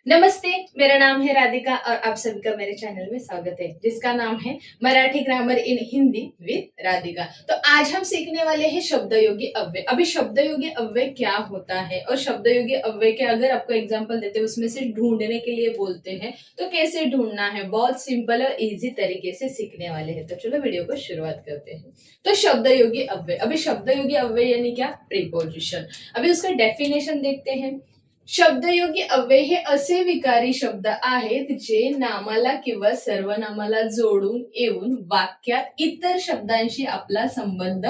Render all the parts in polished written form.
नमस्ते, मेरा नाम है राधिका और आप सभी का मेरे चैनल में स्वागत है जिसका नाम है Marathi grammar in Hindi with Radhika. तो आज हम सीखने वाले हैं शब्दयोगी अव्यय। अभी शब्दयोगी अव्यय क्या होता है और शब्दयोगी अव्यय के अगर आपको एग्जांपल देते हैं उसमें से ढूंढने के लिए बोलते हैं तो कैसे ढूंढना है, बहुत सिंपल और इजी तरीके से सीखने वाले हैं। तो चलो वीडियो को शुरुआत करते हैं। तो शब्दयोगी अव्यय, अभी शब्दयोगी अव्यय यानी क्या? प्रीपोजिशन। अभी उसका डेफिनेशन देखते हैं। शब्दयोगी अव्यय हे असे विकारी शब्द आहेत जे नामाला किंवा सर्वनामाला जोडून येऊन वाक्यात इतर शब्दांशी आपला संबंध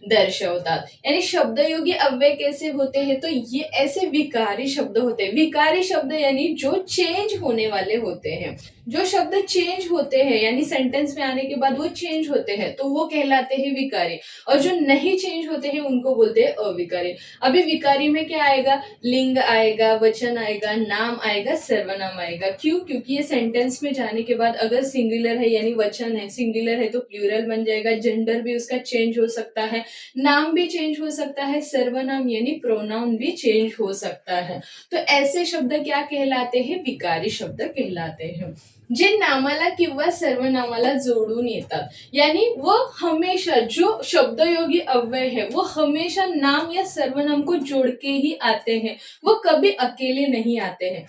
दर्शवतात। यानी शब्दयोगी अव्यय कैसे होते हैं? तो ये ऐसे विकारी शब्द होते हैं। विकारी शब्द यानी जो चेंज होने वाले होते हैं। जो शब्द चेंज होते हैं यानी सेंटेंस में आने के बाद वो चेंज होते हैं तो वो कहलाते हैं विकारी, और जो नहीं चेंज होते हैं उनको बोलते हैं अविकारी। अभी विकारी में क्या आएगा? लिंग आएगा, वचन आएगा, नाम आएगा, सर्वनाम आएगा। क्यों? क्योंकि ये सेंटेंस में जाने के बाद अगर सिंगुलर है यानी वचन है, सिंगुलर है तो प्लूरल बन जाएगा, जेंडर भी उसका चेंज हो सकता है, नाम भी चेंज हो सकता है, सर्वनाम यानी प्रोनाउन भी चेंज हो सकता है। तो ऐसे शब्द क्या कहलाते हैं? विकारी शब्द कहलाते हैं, जे नामाला किंवा सर्वनामाला जोडून येतात। यानी वो हमेशा, जो शब्दयोगी अव्यय है वो हमेशा नाम या सर्वनाम को जोड़ के ही आते हैं, वो कभी अकेले नहीं आते हैं।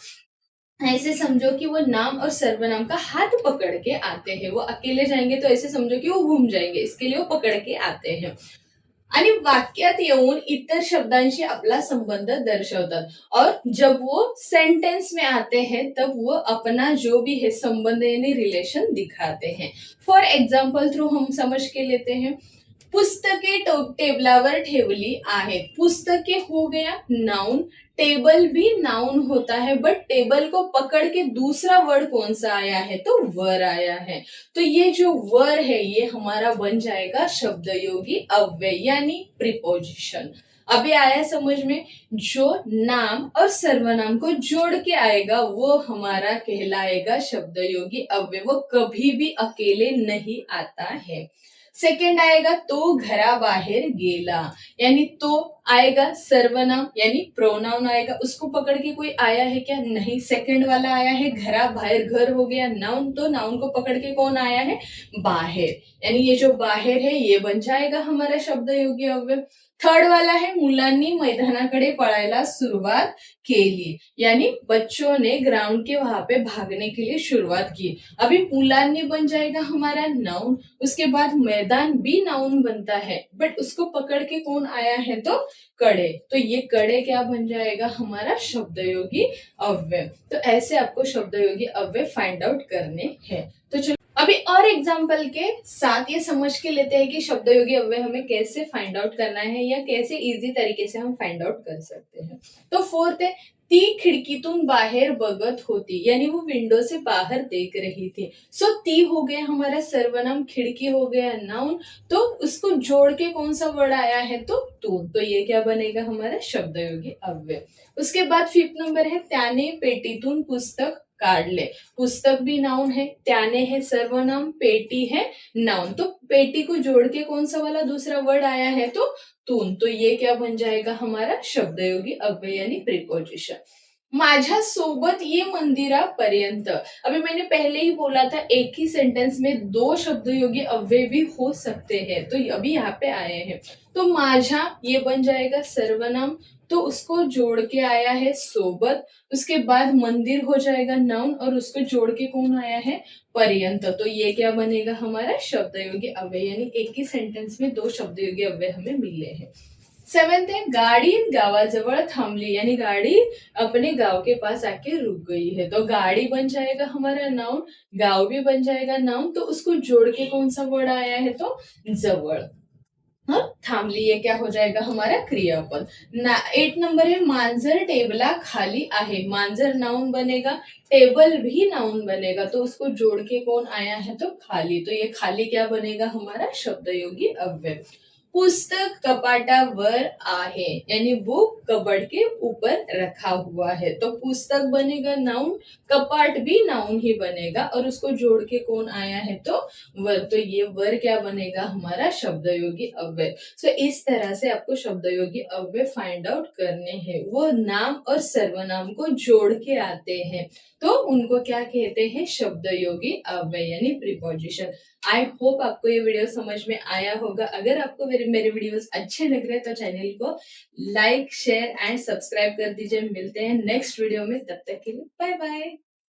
ऐसे समझो कि वो नाम और सर्वनाम का हाथ पकड़ के आते हैं। वो अकेले जाएंगे तो ऐसे समझो कि वो घूम जाएंगे, इसके लिए वो पकड़ के आते हैं आणि वाक्यात येऊन इतर शब्दांशी अपना संबंध दर्शवतात। और जब वो सेंटेंस में आते हैं तब वो अपना जो भी है संबंध यानी रिलेशन दिखाते हैं। फॉर एग्जाम्पल थ्रू हम समझ के लेते हैं। पुस्तके टेबलावर ठेवली आहेत। पुस्तके हो गया नाउन, टेबल भी नाउन होता है, बट टेबल को पकड़ के दूसरा वर्ड कौन सा आया है? तो वर आया है। तो ये जो वर है ये हमारा बन जाएगा शब्दयोगी अव्यय यानी प्रीपोजिशन। अभी आया समझ में? जो नाम और सर्वनाम को जोड़ के आएगा वो हमारा कहलाएगा शब्दयोगी अव्यय। वो कभी भी अकेले नहीं आता है। सेकंड आएगा तो घराबाहेर गेला, यानी तो आएगा सर्वनाम यानी प्रोनाउन आएगा, उसको पकड़ के कोई आया है क्या? नहीं। सेकंड वाला आया है घरा बाहर, घर हो गया नाउन, तो नाउन को पकड़ के कौन आया है? बाहेर, यानी ये जो बाहेर है ये बन जाएगा हमारा शब्दयोगी अव्यय। थर्ड वाला है मुलांनी मैदानाकडे पळायला सुरुवात केली, यानी बच्चों ने ग्राउंड के वहां पे भागने के लिए शुरुआत की। अभी मुलांनी बन जाएगा हमारा नाउन, उसके बाद मैदान भी नाउन बनता है, बट उसको पकड़ के कौन आया है? तो कड़े, तो ये कड़े क्या बन जाएगा? हमारा शब्दयोगी अव्यय। तो ऐसे आपको शब्दयोगी अव्यय फाइंड आउट करने हैं। तो चलो अभी और एग्जाम्पल के साथ ये समझ के लेते हैं कि शब्दयोगी अव्यय हमें कैसे फाइंड आउट करना है या कैसे इजी तरीके से हम फाइंड आउट कर सकते हैं। तो फोर्थ है ती खिड़कीतून बाहर बघत होती, यानी वो विंडो से बाहर देख रही थी। सो ती हो गया हमारा सर्वनाम, खिड़की हो गया नाउन, तो उसको जोड़ के कौन सा वर्ड आया है? तो तू, तो ये क्या बनेगा? हमारा शब्दयोगी अव्यय। उसके बाद फिफ्थ नंबर है त्याने पेटीतून पुस्तक काढले। पुस्तक भी नाउन है, त्याने है सर्वनाम, पेटी है नाउन, तो पेटी को जोड़ के कौन सा वाला दूसरा वर्ड आया है? तो तून, तो ये क्या बन जाएगा? हमारा शब्दयोगी अव्यय यानी प्रीपोजिशन। माझ्या सोबत ये मंदिरापर्यंत, अभी मैंने पहले ही बोला था एक ही सेंटेंस में दो शब्दयोगी अव्यय भी हो सकते हैं, तो अभी यहाँ पे आए हैं। तो माझा ये बन जाएगा सर्वनाम, तो उसको जोड़ के आया है सोबत, उसके बाद मंदिर हो जाएगा नाउन और उसको जोड़ के कौन आया है? पर्यंत, तो ये क्या बनेगा? हमारा शब्दयोगी अव्यय, यानी एक ही सेंटेंस में दो शब्दयोगी अव्यय हमें मिले हैं। सेवेंथ है गाड़ी गावाजवळ थांबली, यानी गाड़ी अपने गांव के पास आके रुक गई है, तो गाड़ी बन जाएगा हमारा नाउन, गांव भी बन जाएगा नाउन, तो उसको जोड़ के कौन सा वर्ड आया है? तो जवळ। हाँ, थांबली ये क्या हो जाएगा? हमारा क्रियापद। 8 नंबर है मांजर टेबला खाली आहे, मांजर नाउन बनेगा, टेबल भी नाउन बनेगा, तो उसको जोड़ के कौन आया है? तो खाली, तो ये खाली क्या बनेगा? हमारा शब्दयोगी अव्यय। पुस्तक कपाटावर आहे, यानी बुक कबर्ड के ऊपर रखा हुआ है। तो पुस्तक बनेगा नाउन, कपाट भी नाउन ही बनेगा, और उसको जोड़ के कौन आया है तो वर। तो ये वर क्या बनेगा हमारा शब्दयोगी अव्यय। सो इस तरह से आपको शब्दयोगी अव्यय फाइंड आउट करने हैं। वो नाम और सर्वनाम को जोड़ के आते हैं, तो उनको क्या कहते हैं शब्दयोगी अव्यय यानी प्रीपोजिशन। आई होप आपको ये वीडियो समझ में आया होगा। अगर आपको मेरे वीडियोस अच्छे लग रहे हैं तो चैनल को लाइक शेयर एंड सब्सक्राइब कर दीजिए। मिलते हैं नेक्स्ट वीडियो में, तब तक के लिए बाय बाय।